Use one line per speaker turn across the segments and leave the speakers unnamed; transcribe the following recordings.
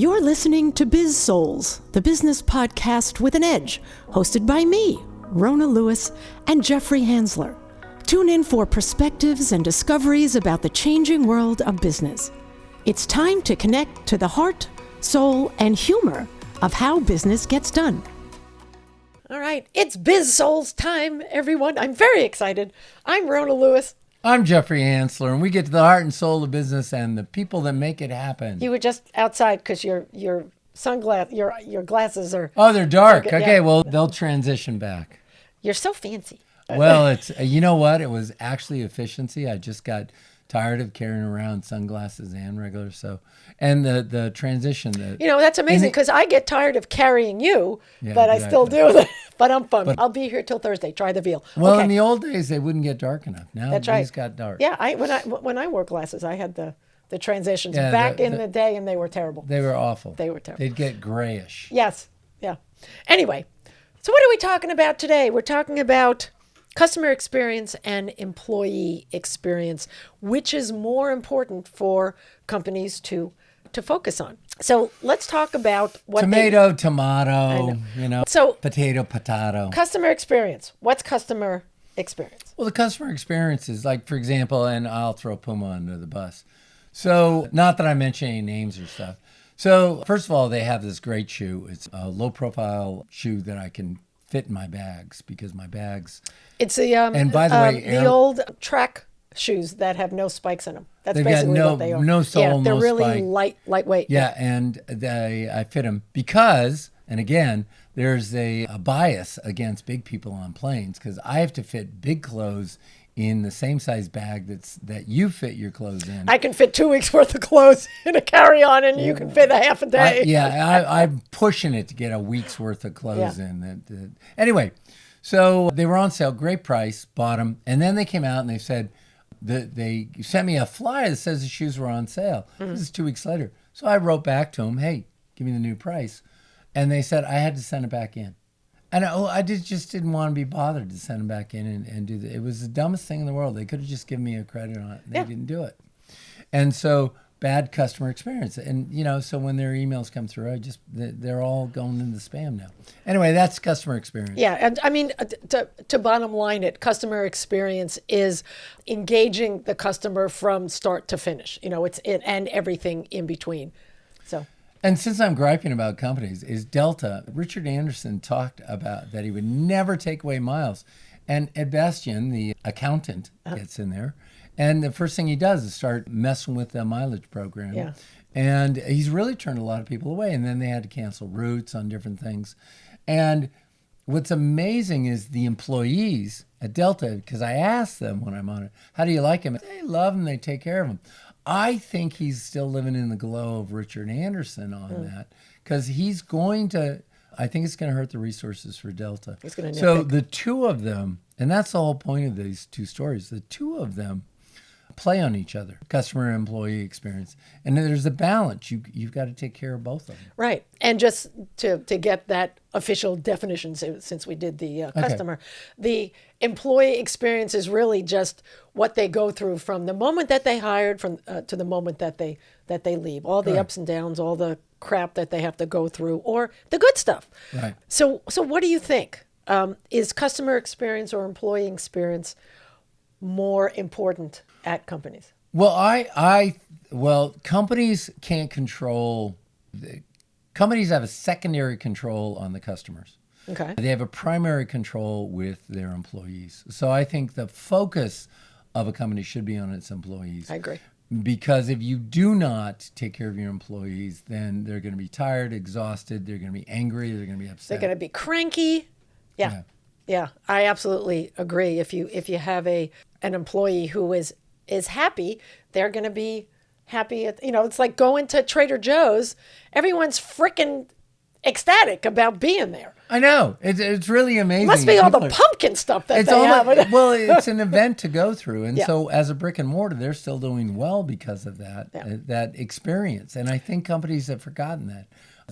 You're listening to Biz-Souls, the business podcast with an edge, hosted by me, Rona Lewis, and Jeffrey Hansler. Tune in for perspectives and discoveries about the changing world of business. It's time to connect to the heart, soul, and humor of how business gets done. All right, it's Biz-Souls time, everyone. I'm very excited. I'm Rona Lewis.
I'm Jeffrey Hansler, and we get to the heart and soul of business and the people that make it happen.
You were just outside because your sunglass, your glasses are...
Oh, they're dark. Okay,
yeah.
well, they'll transition back.
You're so fancy.
Well, it's you know what? It was actually efficiency. I just got tired of carrying around sunglasses and regular, and the transition.
That's amazing because I get tired of carrying you,
Yeah,
but I
exactly.
still do. But I'm fun. I'll be here till Thursday. Try the veal.
Well,
Okay.
in the old days, they wouldn't get dark enough. Now
That's
these
right.
got dark.
Yeah, when I wore glasses, I had the transitions
Yeah,
back in the day, and they were terrible.
They were awful.
They were terrible.
They'd get grayish.
Yes. Yeah. Anyway, so what are we talking about today? We're talking about customer experience and employee experience, which is more important for companies to focus on. So let's talk about what
Tomato,
So
potato.
customer experience. What's customer experience?
Well, the customer experience is like, for example, and I'll throw Puma under the bus. So not that I mention any names or stuff. So first of all, they have this great shoe. It's a low profile shoe that I can fit in my bags because my bags.
It's the
And by the way,
the old track shoes that have no spikes in them. That's
They've
basically
got
what they are.
no sole,
yeah, they're
no
really
spike.
lightweight.
Yeah, and I fit them because, and again, there's a bias against big people on planes because I have to fit big clothes in the same size bag that you fit your clothes in.
I can fit 2 weeks worth of clothes in a carry-on, and you can fit a half a day.
I'm pushing it to get a week's worth of clothes in. Anyway, so they were on sale, great price, bought them, and then they came out and they said, they sent me a flyer that says the shoes were on sale.
Mm-hmm.
This is 2 weeks later. So I wrote back to them, hey, give me the new price. And they said I had to send it back in. And I just didn't want to be bothered to send them back in and do that. It was the dumbest thing in the world. They could have just given me a credit on it. They didn't do it. And so bad customer experience. And, so when their emails come through, they're all going into spam now. Anyway, that's customer experience.
Yeah, and I mean, to bottom line it, customer experience is engaging the customer from start to finish. It's it and everything in between. So.
And since I'm griping about companies, is Delta. Richard Anderson talked about that he would never take away miles. And Ed Bastian, the accountant, gets in there. And the first thing he does is start messing with the mileage program.
Yeah.
And he's really turned a lot of people away. And then they had to cancel routes on different things. And what's amazing is the employees at Delta, because I asked them when I'm on it, how do you like him? They love him. They take care of him. I think he's still living in the glow of Richard Anderson on that because he's going to, I think it's going to hurt the resources for Delta.
He's going to
So the two of them, and that's the whole point of these two stories, the two of them play on each other, customer and employee experience. And then there's a balance. You've got to take care of both of them.
Right. And just to get that official definition, since we did the customer, the employee experience is really just what they go through from the moment that they hired to the moment that they leave. All the ups and downs, all the crap that they have to go through, or the good stuff.
Right.
So what do you think? Is customer experience or employee experience more important at companies?
Well, companies can't control. Companies have a secondary control on the customers.
Okay.
They have a primary control with their employees. So I think the focus of a company should be on its employees.
I agree.
Because if you do not take care of your employees, then they're going to be tired, exhausted, they're going to be angry, they're going to be upset.
They're going to be cranky. Yeah, I absolutely agree. If you have an employee who is happy, they're going to be happy. It's like going to Trader Joe's. Everyone's freaking ecstatic about being there.
I know. It's really amazing.
It must be all the pumpkin stuff that they have.
Well, it's an event to go through. And
Yeah.
so as a brick and mortar, they're still doing well because of that, that experience. And I think companies have forgotten that.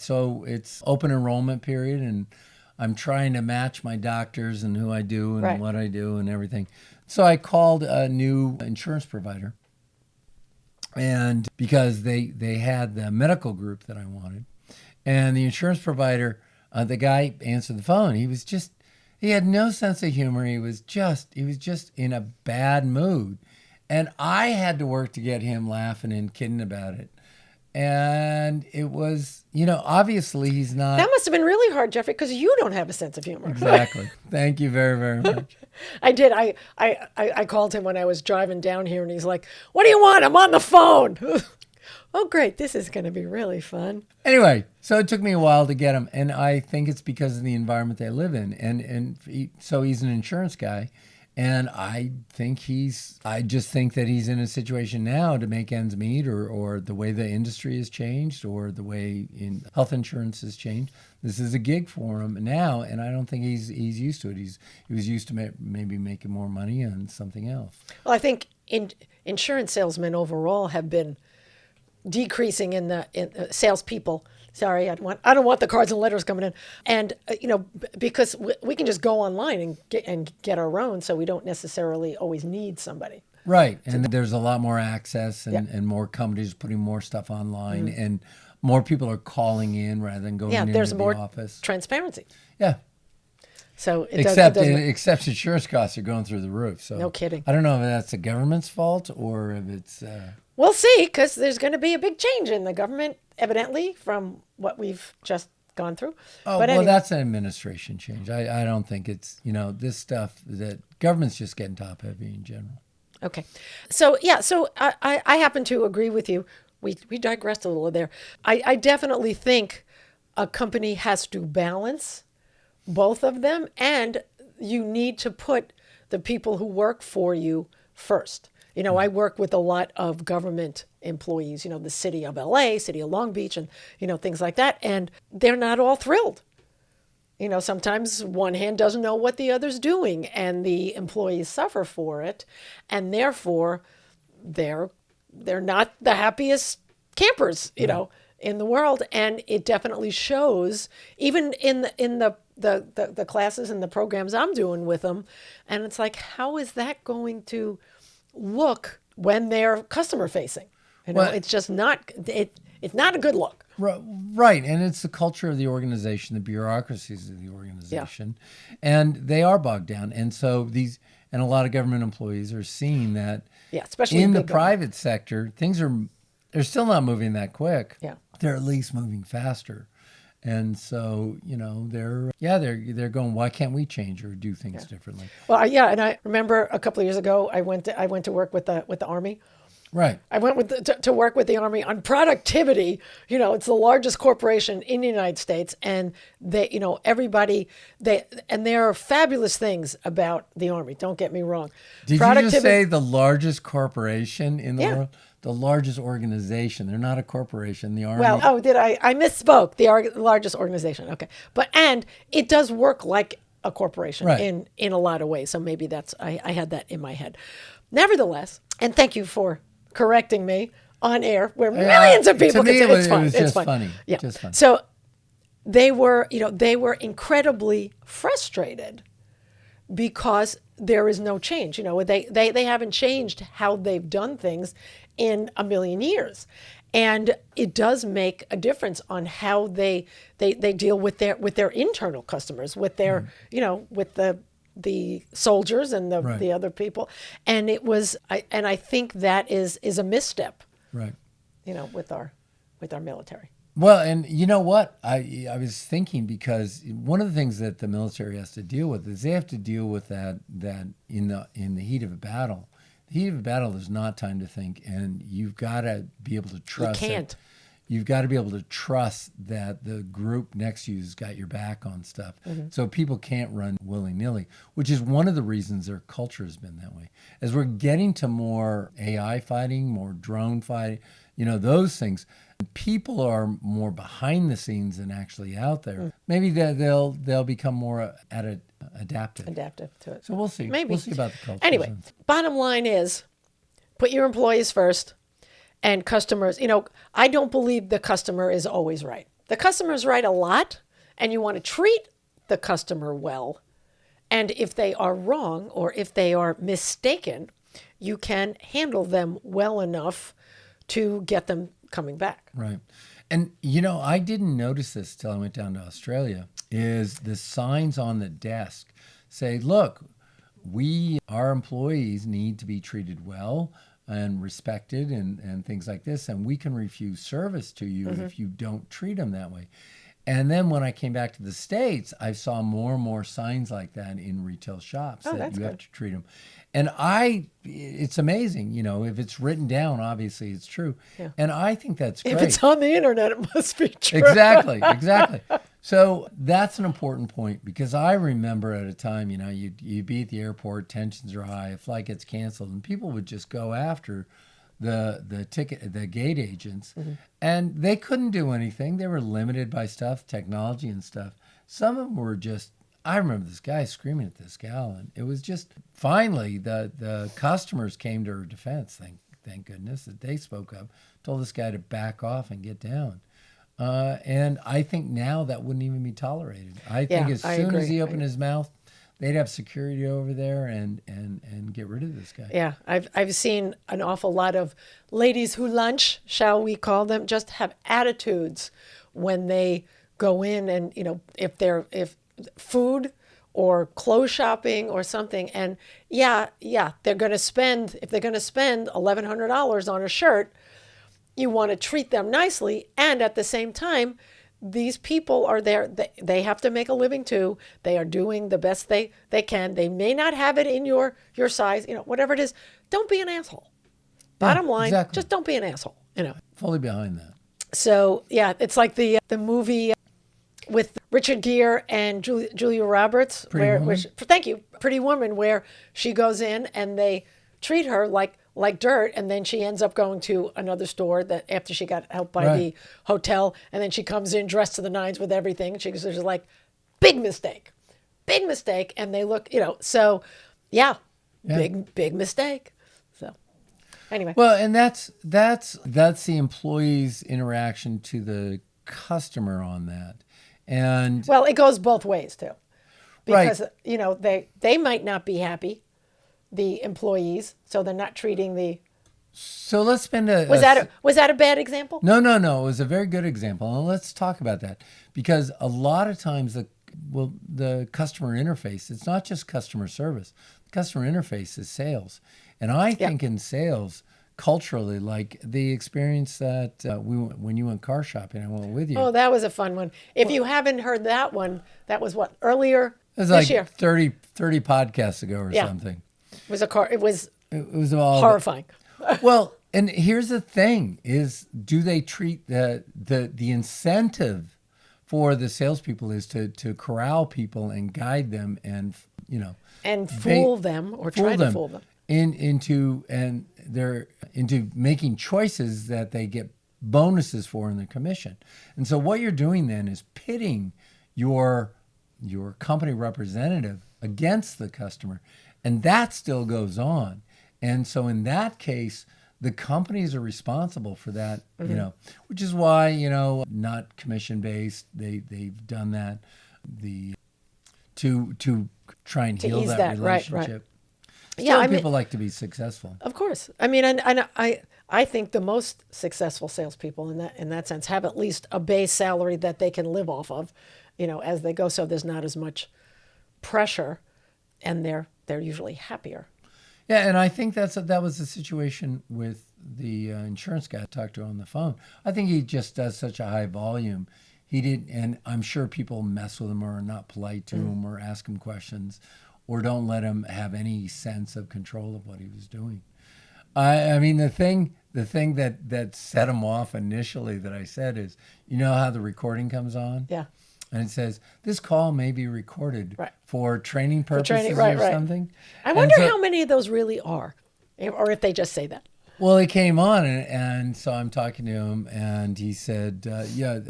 So it's open enrollment period, and I'm trying to match my doctors and who I do and what I do and everything. So I called a new insurance provider and because they had the medical group that I wanted, and the insurance provider, the guy answered the phone. He had no sense of humor. He was just in a bad mood, and I had to work to get him laughing and kidding about it. And it was, obviously he's not.
That must have been really hard, Jeffrey, because you don't have a sense of humor.
Exactly. Thank you very, very much.
I did. I called him when I was driving down here, and he's like, "What do you want? I'm on the phone." Oh, great. This is going to be really fun.
Anyway, so it took me a while to get him, and I think it's because of the environment they live in. So he's an insurance guy, and I just think that he's in a situation now to make ends meet, or the way the industry has changed, or the way in health insurance has changed. This is a gig for him now, and I don't think he's used to it. He was used to maybe making more money on something else.
Well, I think insurance salesmen overall have been decreasing in salespeople. Sorry, I don't want the cards and letters coming in, and because we can just go online and get our own, so we don't necessarily always need somebody.
Right, and there's a lot more access, and more companies putting more stuff online, and more people are calling in rather than going into
there's
the
more
office.
Transparency.
Yeah.
So
except insurance costs are going through the roof. So
no kidding.
I don't know if that's the government's fault or if it's.
We'll see, because there's going to be a big change in the government, evidently, from what we've just gone through.
Oh,
but
well, that's an administration change. I don't think it's, this stuff that government's just getting top heavy in general.
Okay. So I happen to agree with you. We digressed a little there. I definitely think a company has to balance both of them, and you need to put the people who work for you first. I work with a lot of government employees, the city of LA, city of Long Beach, and, things like that. And they're not all thrilled. Sometimes one hand doesn't know what the other's doing, and the employees suffer for it. And therefore, they're not the happiest campers, in the world. And it definitely shows, even in the classes and the programs I'm doing with them. And it's like, how is that going to look when they're customer facing? It's just not, it's not a good look.
Right. And it's the culture of the organization, the bureaucracies of the organization, and they are bogged down. And so a lot of government employees are seeing that
especially
in the private sector, they're still not moving that quick.
Yeah.
They're at least moving faster. And so, they're going, why can't we change or do things differently?
Well, and I remember a couple of years ago, I went to work with the Army.
Right.
I went to work with the Army on productivity. It's the largest corporation in the United States, and they, everybody, and there are fabulous things about the Army. Don't get me wrong.
Did you just say the largest corporation in the world? The largest organization. They're not a corporation. The Army.
Well, did I? I misspoke. The largest organization. Okay, and it does work like a corporation in a lot of ways. So maybe I had that in my head. Nevertheless, and thank you for correcting me on air, where millions of people.
To me,
it's fun.
It was
it's
just
fun.
funny.
Yeah.
Just fun.
So they were incredibly frustrated because there is no change. They haven't changed how they've done things in a million years. And it does make a difference on how they deal with their internal customers, with their, with the soldiers and the other people. And I think that is a misstep.
Right.
With our military.
Well, and you know what? I was thinking, because one of the things that the military has to deal with is they have to deal with that in the heat of a battle. The heat of a battle is not time to think, and you've got to be able to trust.
You can't.
You've got to be able to trust that the group next to you's got your back on stuff. Mm-hmm. So people can't run willy-nilly, which is one of the reasons their culture has been that way. As we're getting to more AI fighting, more drone fighting, those things, people are more behind the scenes than actually out there. Mm. Maybe they'll become more adaptive
to it.
So we'll see.
Maybe.
We'll see about the culture.
Anyway, bottom line is, put your employees first. And customers, I don't believe the customer is always right. The customer's right a lot, and you want to treat the customer well. And if they are wrong or if they are mistaken, you can handle them well enough to get them coming back.
Right. And, you know, I didn't notice this till I went down to Australia, is the signs on the desk say, look, our employees need to be treated well and respected and things like this. And we can refuse service to you if you don't treat them that way. And then when I came back to the States, I saw more and more signs like that in retail shops that you have to treat them. And it's amazing, you know, if it's written down, obviously it's true. Yeah. And I think that's great.
If it's on the internet, it must be true.
Exactly. So that's an important point, because I remember at a time, you know, you'd be at the airport, tensions are high, a flight gets canceled, and people would just go after the gate agents, and they couldn't do anything. They were limited by stuff, technology and stuff. Some of them were just, I remember this guy screaming at this gal, and it was just, finally the customers came to her defense. Thank goodness that they spoke up, told this guy to back off and get down. And I think now that wouldn't even be tolerated. I think as soon as he opened his mouth, they'd have security over there and get rid of this guy.
Yeah, I've seen an awful lot of ladies who lunch, shall we call them, just have attitudes when they go in, and you know, if food or clothes shopping or something, and they're going to spend, if they're going to spend $1,100 on a shirt, you want to treat them nicely, and at the same time, these people are there. They have to make a living too. They are doing the best they can. They may not have it in your size, you know, whatever it is. Don't be an asshole. Bottom line, just don't be an asshole. You know,
fully behind that.
So yeah, it's like the movie with Richard Gere and Julia Roberts, Pretty Woman, where she goes in and they treat her like dirt, and then she ends up going to another store that after she got helped by the hotel, and then she comes in dressed to the nines with everything, and she's like, big mistake, and they look, you know, so big mistake. So anyway,
well, and that's the employee's interaction to the customer on that, and
well, it goes both ways too, because you know, they might not be happy, the employees, so they're not treating the.
So let's spend
was that a bad example?
No. It was a very good example, and let's talk about that, because a lot of times the customer interface, it's not just customer service. The customer interface is sales, and I think in sales, culturally, like the experience that when you went car shopping, I went with you.
Oh, that was a fun one. If you haven't heard that one, that was earlier
this
like
year. 30 podcasts ago or something.
It was
all
horrifying.
Well, and here's the thing: is do they treat the incentive for the salespeople is to corral people and guide them and
fool them or try to fool them
into making choices that they get bonuses for in their commission. And so what you're doing then is pitting your company representative against the customer. And that still goes on. And so in that case, the companies are responsible for that, which is why, not commission-based, they've done that to try and heal that relationship.
Right.
Still, people like to be successful.
Of course. I mean, and I think the most successful salespeople in that sense have at least a base salary that they can live off of, as they go. So there's not as much pressure, and they're usually happier.
Yeah, and I think that was the situation with the insurance guy I talked to on the phone. I think he just does such a high volume. He didn't, and I'm sure people mess with him or are not polite to him or ask him questions or don't let him have any sense of control of what he was doing. I mean, the thing that set him off initially that I said is, how the recording comes on?
Yeah.
And it says, this call may be recorded for training purposes something.
I wonder how many of those really are, or if they just say that.
Well, it came on, and so I'm talking to him, and he said,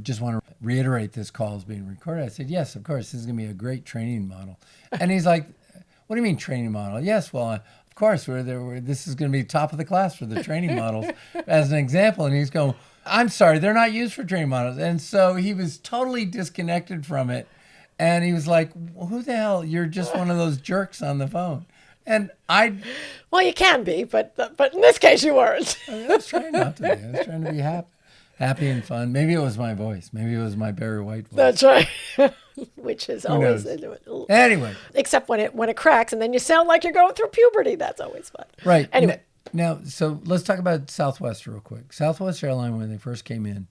just want to reiterate this call is being recorded. I said, yes, of course, this is going to be a great training model. And he's like, what do you mean training model? Yes, well, of course, this is going to be top of the class for the training models as an example. And he's going, I'm sorry, they're not used for training models. And so he was totally disconnected from it. And he was like, who the hell? You're just one of those jerks on the phone. And
Well, you can be, but in this case you weren't.
I was trying not to be. I was trying to be happy and fun. Maybe it was my voice. Maybe it was my Barry White voice.
That's right. Which is
Who
always
knows? Anyway.
except when it cracks and then you sound like you're going through puberty. That's always fun.
Right.
Anyway.
Now, so let's talk about Southwest real quick. Southwest Airlines, when they first came in,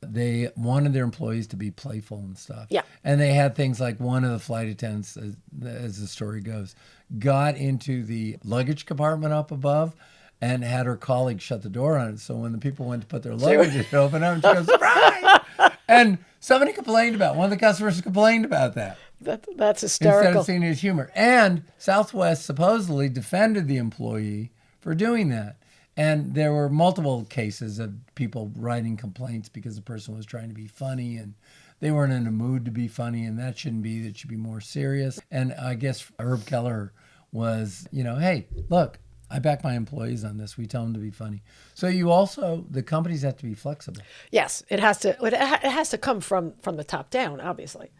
they wanted their employees to be playful and stuff.
Yeah.
And they had things like one of the flight attendants, as the story goes, got into the luggage compartment up above and had her colleague shut the door on it. So when the people went to put their luggage, it opened up and she goes, surprise! And somebody complained about it. One of the customers complained about that.
That's hysterical.
Instead of seeing it as humor. And Southwest supposedly defended the employee for doing that. And there were multiple cases of people writing complaints because the person was trying to be funny and they weren't in a mood to be funny, and that shouldn't be. That should be more serious. And I guess Herb Keller was, hey, look, I back my employees on this. We tell them to be funny. So the companies have to be flexible.
Yes, it has to. It has to come from the top down, obviously.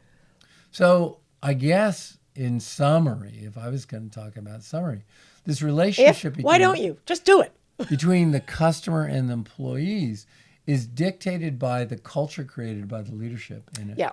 So I guess in summary, if I was going to talk about summary, this relationship
why don't you just do it?
between the customer and the employees is dictated by the culture created by the leadership in it.
Yeah,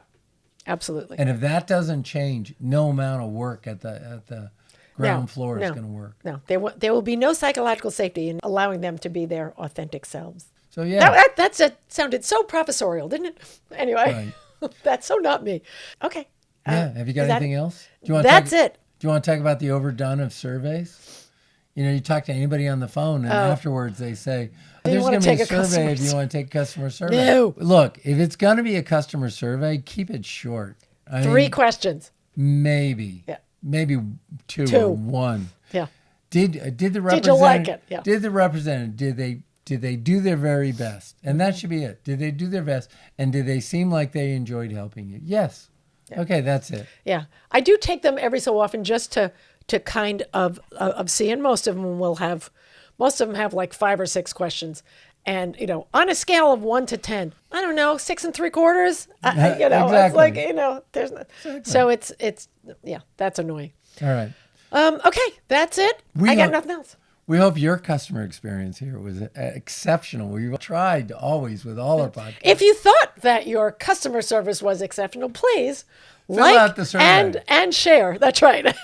absolutely.
And if that doesn't change, no amount of work at the ground floor is going to work.
No, there will be no psychological safety in allowing them to be their authentic selves.
So yeah,
that sounded so professorial, didn't it? Anyway,
right.
That's so not me. Okay.
Yeah. Have you got anything else? Do you want
that's it.
Do you want to talk about the overdone of surveys? You talk to anybody on the phone, and afterwards they say, there's going to be a survey if you want to take a customer survey.
No.
Look, if it's going to be a customer survey, keep it short.
3 questions.
Maybe.
Yeah.
Maybe 2 or 1.
Yeah.
Did the representative?
Did you like it? Yeah.
Did the representative? Did they do their very best? And that should be it. Did they do their best? And did they seem like they enjoyed helping you? Yes. Yeah. Okay, that's it.
Yeah. I do take them every so often just to kind of see, and most of them have like 5 or 6 questions. And, on a scale of 1 to 10, I don't know, 6 3/4.
Exactly.
It's like, there's no, exactly. So it's that's annoying.
All right.
Okay, that's it. I got nothing else.
We hope your customer experience here was exceptional. We've tried always with all our podcasts.
If you thought that your customer service was exceptional, please
fill out the survey
and share. That's right.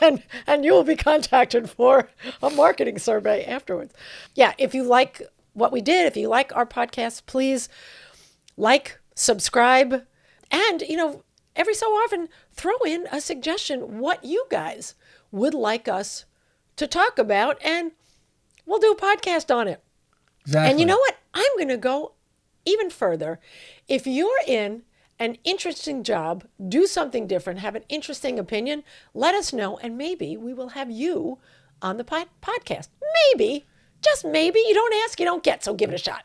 And you will be contacted for a marketing survey afterwards. Yeah, if you like what we did, if you like our podcast, please like, subscribe, and, every so often throw in a suggestion what you guys would like us to talk about, and we'll do a podcast on it.
Exactly.
And you know what? I'm going to go even further. If you're in an interesting job, do something different, have an interesting opinion, let us know, and maybe we will have you on the podcast. Maybe, just maybe. You don't ask, you don't get, so give it a shot.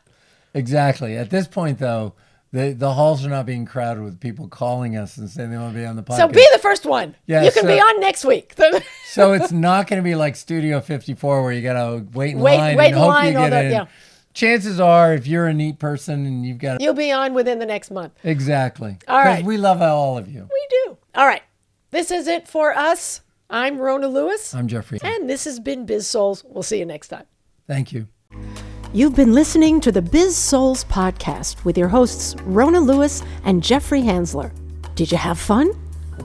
Exactly. At this point, though, the halls are not being crowded with people calling us and saying they want to be on the podcast.
So be the first one.
Yeah,
you can be on next week.
So it's not going to be like Studio 54 where you got to wait in line and hope you get in. Yeah. Chances are, if you're a neat person and you've got...
You'll be on within the next month.
Exactly.
All right.
Because we love all of you.
We do. All right. This is it for us. I'm Rona Lewis.
I'm Jeffrey.
And this has been Biz-Souls. We'll see you next time.
Thank you.
You've been listening to the Biz-Souls podcast with your hosts, Rona Lewis and Jeffrey Hansler. Did you have fun?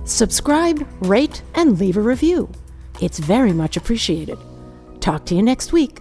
Subscribe, rate, and leave a review. It's very much appreciated. Talk to you next week.